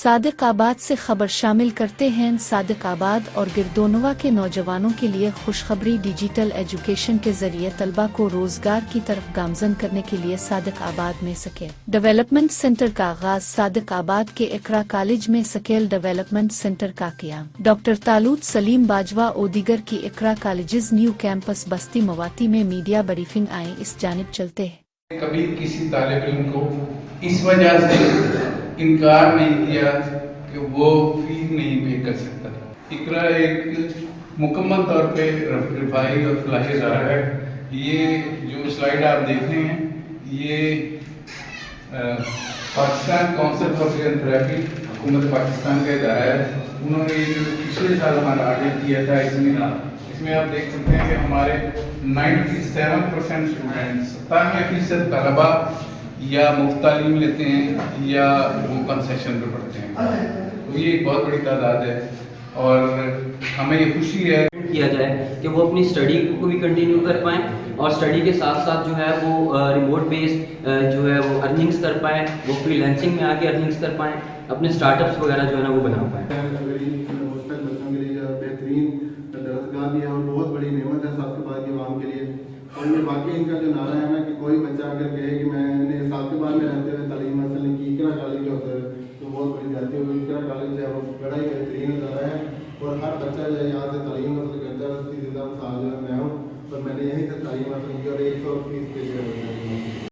صادق آباد سے خبر شامل کرتے ہیں۔ صادق آباد اور گردونوا کے نوجوانوں کے لیے خوشخبری، ڈیجیٹل ایجوکیشن کے ذریعے طلبہ کو روزگار کی طرف گامزن کرنے کے لیے صادق آباد میں سکیل ڈیولپمنٹ سینٹر کا آغاز۔ صادق آباد کے اقرا کالج میں سکیل ڈیولپمنٹ سینٹر کا قیام۔ ڈاکٹر طالوت سلیم باجوہ اور دیگر کی اقرا کالجز نیو کیمپس بستی مواتی میں میڈیا بریفنگ آئیں، اس جانب چلتے ہیں۔ کبھی کسی طالب علم کو اس وجہ سے انکار نہیں کیا کہ وہ فیس نہیں پے کر سکتا تھا۔ اقرا ایک مکمل طور پہ رفاہی اور فلاحی ادارہ ہے۔ یہ جو سلائیڈ آپ دیکھ رہے ہیں یہ پاکستان کونسل فار فزیوتھراپی حکومت پاکستان کا ادارہ ہے۔ انہوں نے جو پچھلے سال ہمارا آڈٹ کیا تھا، اس میں آپ دیکھ سکتے ہیں کہ ہمارے 97% اسٹوڈنٹ 97% طلبا یا مفت تعلیم لیتے ہیں یا وہ کنسیشن پہ پڑھتے ہیں۔ تو یہ ایک بہت بڑی تعداد ہے اور ہمیں یہ خوشی ہے کیا جائے کہ وہ اپنی اسٹڈی کو بھی کنٹینیو کر پائیں اور اسٹڈی کے ساتھ ساتھ جو ہے وہ ریموٹ بیس جو ہے وہ ارننگز کر پائیں، وہ فری لینسنگ میں آ کے ارننگز کر پائیں، اپنے اسٹارٹ اپس وغیرہ جو ہے نا وہ بنا پائیں۔ بچوں کے لیے بہترین درسگاہ بھی ہے اور بہت بڑی نعمت ہے صادق آباد کی عوام کے لیے۔ اور یہ باقی ان کا جو نعرہ ہے نا کہ کوئی بچہ اگر کہے کہ میں نے صادق آباد میں رہتے ہوئے تعلیم حاصل نہیں کی، اقرا کالج جو ہوتا ہے تو بہت بڑی جاتی ہے۔ اقرا کالج جو ہے وہ بڑا ہی بہترین ادارہ ہے اور ہر بچہ جو ہے یہاں سے تعلیم حاصل کرتا ہے۔ اس کی زندہ مثال جو ہے میں ہوں اور میں نے یہیں سے تعلیم حاصل کی اور 100 فیس پے کر